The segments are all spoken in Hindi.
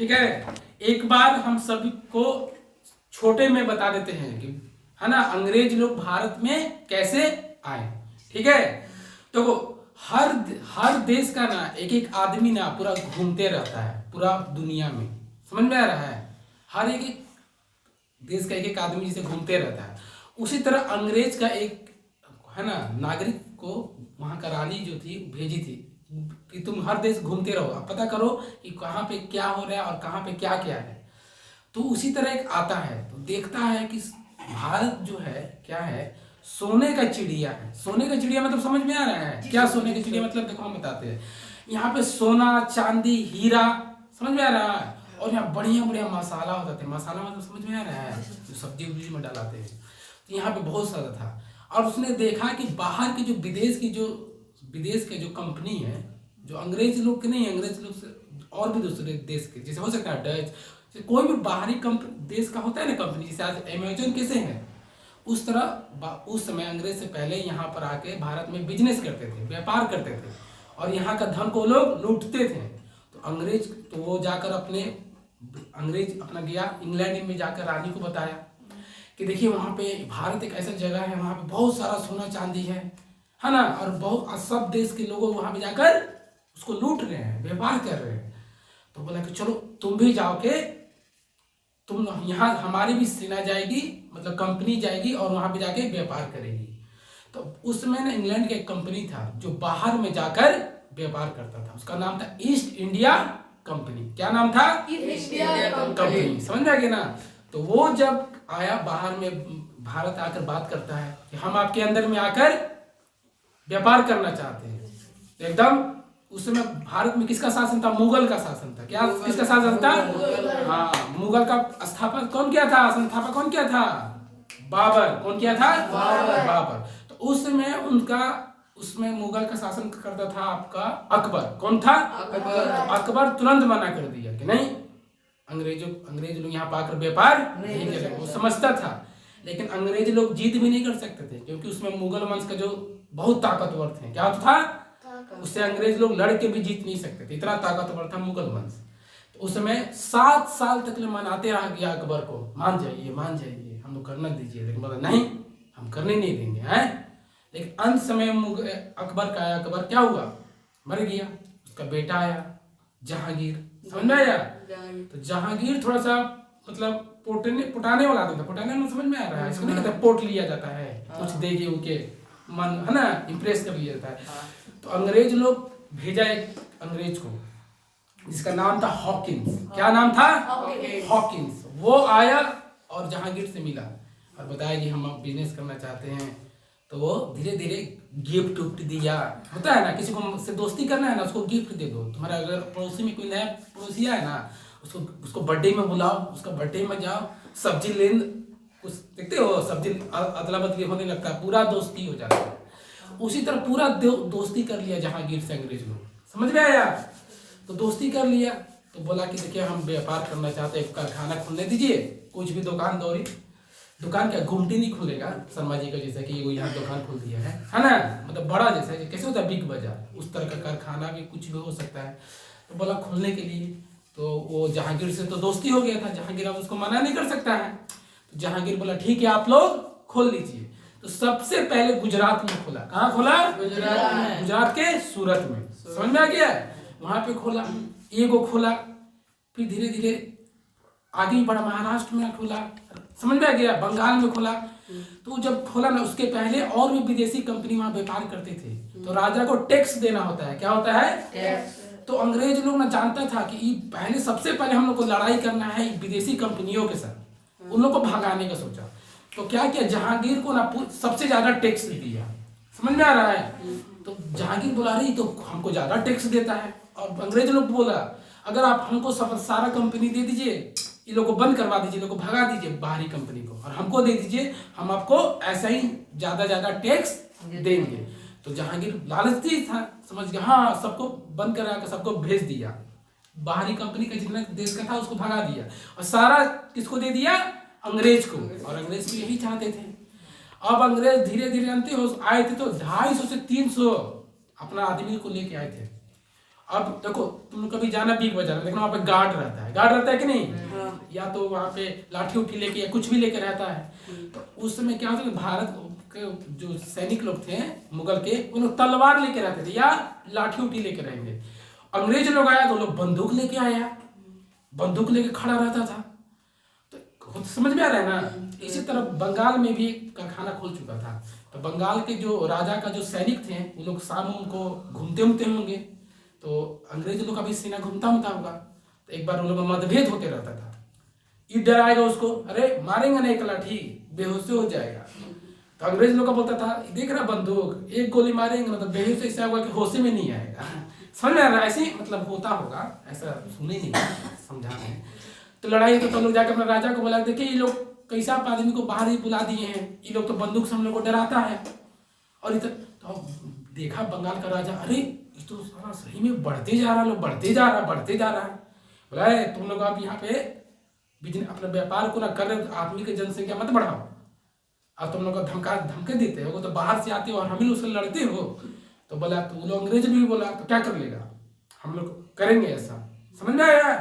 ठीक है। एक बार हम सभी को छोटे में बता देते हैं कि है ना, अंग्रेज लोग भारत में कैसे आए। ठीक है, तो हर देश का ना एक एक आदमी ना पूरा घूमते रहता है पूरा दुनिया में, समझ में आ रहा है। हर एक एक देश का एक एक आदमी जिसे घूमते रहता है, उसी तरह अंग्रेज का एक है ना नागरिक को वहां का रानी जो थी भेजी थी कि तुम हर देश घूमते रहो, अब पता करो कि कहाँ पे क्या हो रहा है और कहाँ पे क्या क्या है। तो उसी तरह एक आता है तो देखता है कि भारत जो है क्या है, सोने का चिड़िया है। सोने का चिड़िया मतलब समझ में आ रहा है क्या? सोने का चिड़िया मतलब देखो हम बताते हैं, यहाँ पे सोना चांदी हीरा, समझ में आ रहा है। और यहाँ बढ़िया बढ़िया मसाला होता थे। मसाला मतलब समझ में आ रहा है, जो सब्जी उब्जी में डालाते हैं। तो यहाँ पे बहुत सारा था। और उसने देखा कि बाहर की जो विदेश के जो कंपनी है, जो अंग्रेज लोग के नहीं, अंग्रेज लोग से और भी दूसरे देश के, जैसे हो सकता है डच, कोई भी बाहरी देश का होता है ना कंपनी, जैसे आज अमेजोन कैसे है, उस तरह उस समय अंग्रेज से पहले यहाँ पर आके भारत में बिजनेस करते थे, व्यापार करते थे, और यहाँ का धन को लोग लूटते थे। तो वो जाकर अंग्रेज अपना गया इंग्लैंड में, जाकर रानी को बताया कि देखिए वहाँ पे भारत एक ऐसा जगह है, वहाँ पे बहुत सारा सोना चांदी है ना, और बहुत सब देश के लोग वहाँ पे जाकर उसको लूट रहे हैं, व्यापार कर रहे हैं। तो बोला कि चलो तुम भी जाओ के, तुम यहाँ हमारी भी सेना जाएगी, मतलब कंपनी जाएगी और वहाँ पे जाके व्यापार करेगी। तो उस समय ना इंग्लैंड का एक कंपनी था जो बाहर में जाकर व्यापार करता था, उसका नाम था ईस्ट इंडिया कंपनी। क्या नाम था? East India company. समझ में आ गया ना। तो वो जब आया बाहर में, भारत आकर बात करता है कि हम आपके अंदर में आकर व्यापार करना चाहते हैं। तो एकदम उस समय भारत में किसका शासन था? मुगल का शासन था। क्या किसका शासन था? हाँ, मुगल का स्थापक कौन किया था? संस्थापक कौन किया था? बाबर। कौन किया था? बाबर। तो उस समय उसमें मुगल का शासन करता था आपका अकबर। कौन था? अकबर। तो अकबर तुरंत मना कर दिया कि नहीं, अंग्रेज लोग यहाँ पर आकर व्यापार नहीं करेंगे। वो समझता था, लेकिन अंग्रेज लोग जीत भी नहीं कर सकते थे, क्योंकि उसमें मुगल वंश का जो बहुत ताकतवर थे। क्या था? उससे अंग्रेज लोग लड़ के भी जीत नहीं सकते थे, इतना ताकतवर था मुगल वंश। तो उस समय 7 साल तक मनाते रहा गया अकबर को, मान जाइए हम लोग करना दीजिए, लेकिन बोला नहीं, हम करने नहीं देंगे हैं। लेकिन अंत समय अकबर का आया। अकबर क्या हुआ? मर गया। उसका बेटा आया जहांगीर। समझ में आया? तो जहांगीर थोड़ा सा मतलब पुटाने वाला आदमी था। पुटाने में समझ में आ रहा है, इसको नहीं कहते पोट लिया जाता है, कुछ देके उनके मन है ना, इंप्रेस कर लिया जाता है। तो अंग्रेज लोग भेजा एक अंग्रेज को, जिसका नाम था हॉकिंस। क्या नाम था? हॉकिंस। वो आया और जहांगीर से मिला और बताया कि हम बिजनेस करना चाहते हैं। तो वो धीरे धीरे गिफ्ट उफ्ट दिया। होता है ना, किसी को से दोस्ती करना है ना, उसको गिफ्ट दे दो। तुम्हारा अगर पड़ोसी में कोई नया पड़ोसी है ना, उसको बर्थडे में बुलाओ, उसका बर्थडे में जाओ, सब्जी लेन, कुछ देखते हो सब्जी अदला बदली होने लगता है, पूरा दोस्ती हो जाता है। उसी तरह पूरा दोस्ती कर लिया जहांगीर से अंग्रेज लोग। समझ में आया? तो दोस्ती कर लिया। तो बोला कि देखिए हम व्यापार करना चाहते हैं, कारखाना खोलने दीजिए, कुछ भी दुकान क्या घुमटी नहीं खुलेगा शर्मा जी का, जैसा कि वो यहाँ दुकान खोल दिया है ना, मतलब बड़ा जैसा कैसे होता है बिग बाजार, उस तरह का कारखाना भी कुछ भी हो सकता है। तो बोला खोलने के लिए। तो वो जहांगीर से तो दोस्ती हो गया था, जहांगीर अब उसको मना नहीं कर सकता है। तो जहांगीर बोला ठीक है आप लोग खोल लीजिए। तो सबसे पहले गुजरात में खोला। कहाँ खोला? गुजरात के सूरत में। समझ में आ गया? वहां पे खोला, एगो खोला, फिर धीरे धीरे आगे बढ़ा, महाराष्ट्र में खोला। समझ में आ गया? बंगाल में खोला। तो जब खोला ना, उसके पहले और भी विदेशी कंपनी वहां व्यापार करते थे। तो राजा को टैक्स देना होता है। क्या होता है? टैक्स। तो अंग्रेज लोग ना जानता था कि पहले सबसे पहले हम लोग को लड़ाई करना है विदेशी कंपनियों के साथ, उन लोग को भगाने का सोचा। तो क्या किया, जहांगीर को ना सबसे ज्यादा टैक्स दिया। समझ में आ रहा है? तो जहांगीर बोला रही तो हमको ज्यादा टैक्स देता है, और अंग्रेज लोग बोला अगर आप हमको सारा कंपनी दे दीजिए, ये लोग को बंद करवा दीजिए, लोग को भगा दीजिए बाहरी कंपनी को, और हमको दे दीजिए, हम आपको ऐसा ही ज्यादा टैक्स देंगे। तो जहांगीर लालची था, समझ गया, हाँ सबको बंद करा कर सबको भेज दिया, बाहरी कंपनी का जितना देश का था उसको भगा दिया, और सारा किसको दे दिया? अंग्रेज को। और अंग्रेज को यही चाहते थे। अब अंग्रेज धीरे धीरे आए थे तो 250 से 300 अपना आदमी को लेके आए थे। अब देखो तुम कभी जाना बिग बाजार में, देखना वहाँ पे गार्ड रहता है कि नहीं, या तो वहाँ पे लाठी उठी लेके या कुछ भी लेके रहता है। तो उस समय क्या होता है, भारत के जो सैनिक लोग थे मुगल के, वो लोग तलवार लेके रहते थे या लाठी उठी लेके रहेंगे। अंग्रेज लोग आया तो लोग बंदूक लेके आया, बंदूक लेके खड़ा रहता था। तो समझ में आ रहा है ना। इसी तरह बंगाल में भी एक कारखाना खुल चुका था। तो बंगाल के जो राजा का जो सैनिक थे वो लोग शाम को घूमते होंगे, तो अंग्रेज लोग का भी सीना घूमता होगा। तो एक बार उन लोगों का मतभेद होते रहता था। ये डराएगा उसको, अरे मारेंगे ना एक लाठी, बेहोश हो जाएगा। तो अंग्रेज लोग का बोलता था, देख रहा बंदूक, एक गोली मारेंगे ना तो बेहोश ऐसा होगा कि होश में नहीं आएगा। समझ में आ रहा है, ऐसे मतलब होता होगा, ऐसा सुने नहीं समझा रहे। तो लड़ाई तो लोग जाकर अपने राजा को बोला, देखिए ये लोग कैसा आदमी को बाहर ही बुला दिए हैं, ये लोग तो बंदूक से हम लोग को डराता है। और इधर तो देखा बंगाल का राजा, अरे ये तो सारा सही में बढ़ते जा रहा, लोग बढ़ते जा रहा है। बोला तुम लोग आप यहाँ पे बिजनेस अपना व्यापार को ना कर रहे हो, आदमी की जनसंख्या मत बढ़ाओ। अब तुम लोग का धमके देते हो, तो बाहर से आते हो और हम ही लोग से लड़ते हो। तो बोला, तो वो लोग अंग्रेज भी बोला तो क्या कर लेगा, हम लोग करेंगे ऐसा। समझ में आया।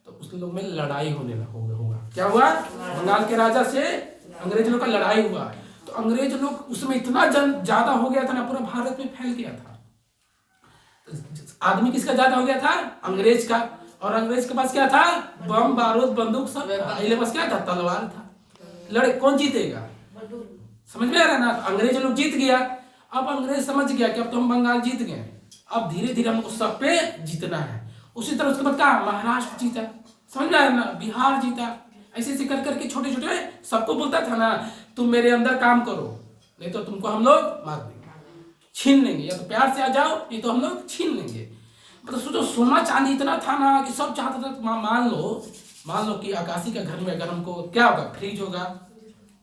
तो उस लोग में लड़ाई होने होगा। क्या हुआ, बंगाल के राजा से अंग्रेज लोग का लड़ाई हुआ। तो अंग्रेज लोग उसमें इतना ज्यादा हो गया था ना, पूरा भारत में फैल गया था। आदमी किसका ज्यादा हो गया था, अंग्रेज का। और अंग्रेज के पास क्या था, बम बारूद बंदूक सब। पहले पास क्या था, तलवार था। लड़े कौन जीतेगा, समझ में आ रहा है ना। तो अंग्रेज लोग जीत गया। अब अंग्रेज समझ गया कि अब तो हम बंगाल जीत गए, अब धीरे धीरे हमको सब पे जीतना है। उसी तरह उसके बाद क्या, महाराष्ट्र जीता, समझ में आया ना, बिहार जीता। ऐसे ऐसे कर करके छोटे छोटे सबको बोलता था ना, तुम मेरे अंदर काम करो, नहीं तो तुमको हम लोग मार देंगे, छीन लेंगे, या तो प्यार से आ जाओ, नहीं तो हम लोग छीन लेंगे। मतलब सोचो, सोना चांदी इतना था ना कि सब चाहता था। मान लो कि आकाशी का घर में अगर हमको क्या होगा, फ्रिज होगा,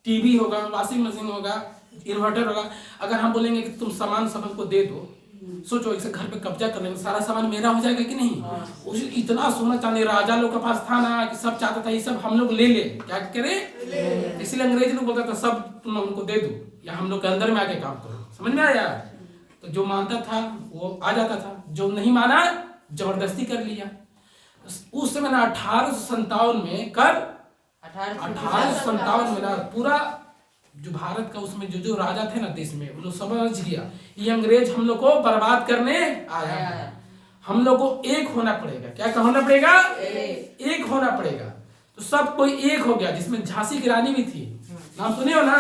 टीवी होगा, वॉशिंग मशीन होगा, इन्वर्टर होगा। अगर हम बोलेंगे कि तुम सामान सब हमको दे दो, सोचो इसे घर पे कब्जा कर लेंगे, सारा सामान मेरा हो जाएगा कि नहीं। उसे इतना सोना चांदी राजा लोग के पास था ना कि सब चाहता था ये सब हम लोग ले क्या करे। इसलिए अंग्रेज लोग बोलता था सब तुम हमको दे दो या हम लोग के अंदर में आके काम करो। समझ में आया। तो जो मानता था वो आ जाता था, जो नहीं माना जबरदस्ती कर लिया। उस समय ना 1857 में कर 1857 में ना पूरा जो भारत का उसमें जो राजा थे ना देश में, वो लोग समझ गया ये अंग्रेज हम लोग को बर्बाद करने आया है, हम लोग को एक होना पड़ेगा। क्या होना पड़ेगा, एक होना पड़ेगा। तो सब कोई एक हो गया, जिसमें झांसी की रानी भी थी, नाम सुने हो ना,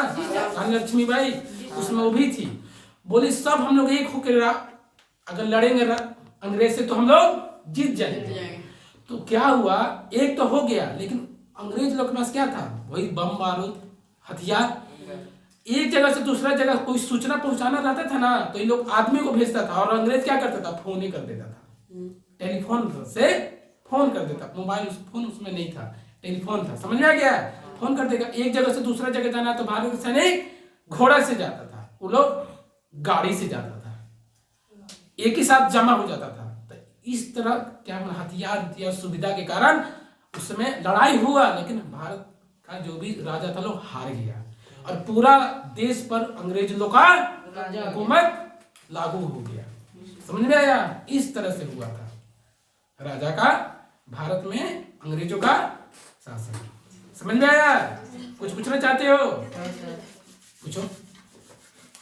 रानी लक्ष्मीबाई, उसमें वो भी थी। बोली सब हम लोग एक होकर अगर लड़ेंगे अंग्रेज से तो हम लोग जीत जाएंगे। तो क्या हुआ, एक तो हो गया, लेकिन अंग्रेज लोग के पास क्या था, वही बम बारूद हथियार। एक जगह से दूसरा जगह कोई सूचना पहुंचाना रहता था ना, तो ये लोग आदमी को भेजता था, और अंग्रेज क्या करता था, फोन ही कर देता था, टेलीफोन से फोन कर देता। मोबाइल फोन उसमें नहीं था, टेलीफोन था। समझ में आ गया, फोन कर देगा। एक जगह से दूसरा जगह जाना तो भारत के सैनिक घोड़ा से जाता था, वो लोग गाड़ी से जाता था, एक ही साथ जमा हो जाता था। तो इस तरह क्या हथियार सुविधा के कारण उस समय लड़ाई हुआ, लेकिन भारत का जो भी राजा था लोग हार गया, और पूरा देश पर अंग्रेज लोग का हुकूमत लागू हो गया। समझ में आया। इस तरह से हुआ था राजा का भारत में अंग्रेजों का शासन। समझ में आया। कुछ पूछना चाहते हो, पूछो।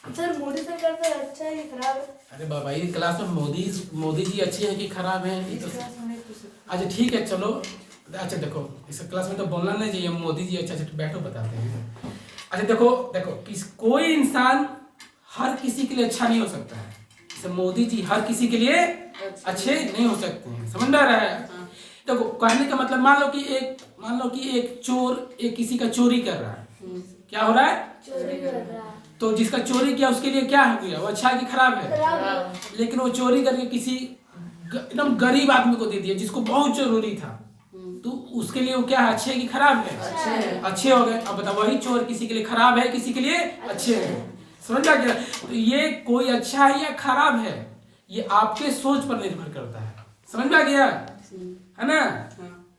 सर मोदी सरकार तो अच्छा है कि खराब है? अरे बाबा, ये क्लास में मोदी जी अच्छे हैं कि खराब हैं, ये तो अच्छा ठीक है चलो। अच्छा देखो, इस क्लास में तो बोलना नहीं चाहिए मोदी जी अच्छा, बैठो बताते हैं। अच्छा देखो कोई इंसान हर किसी के लिए अच्छा नहीं हो सकता है। जैसे मोदी जी हर किसी के लिए अच्छे नहीं हो सकते हैं। समझ में आ रहा है। देखो कहने का मतलब, मान लो कि एक चोर एक किसी का चोरी कर रहा है, क्या हो रहा है, चोरी कर रहा है। तो जिसका चोरी किया उसके लिए क्या हो गया, वो अच्छा है कि खराब है। लेकिन वो चोरी करके किसी एकदम गरीब आदमी को दे दिया जिसको बहुत जरूरी था, तो उसके लिए वो क्या है, अच्छे है कि खराब है, अच्छे हो गए। अब बताओ, वही चोर किसी के लिए खराब है, किसी के लिए अच्छे है। समझ आ गया। तो ये कोई अच्छा है या खराब है, ये आपके सोच पर निर्भर करता है। समझ में आ गया है ना।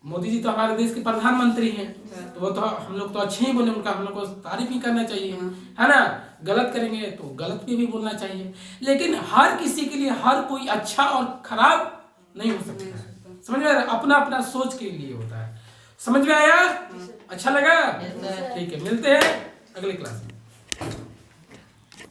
मोदी जी तो हमारे देश के प्रधानमंत्री हैं, तो वो तो हम लोग तो अच्छे ही बोले, उनका हम लोग को तारीफ ही करना चाहिए, है ना। गलत करेंगे तो गलत पे भी बोलना चाहिए। लेकिन हर किसी के लिए हर कोई अच्छा और खराब नहीं हो सकता है। समझ में आ रहा है? अपना अपना सोच के लिए होता है। समझ में आया? अच्छा लगा? ठीक है, मिलते हैं अगले क्लास में।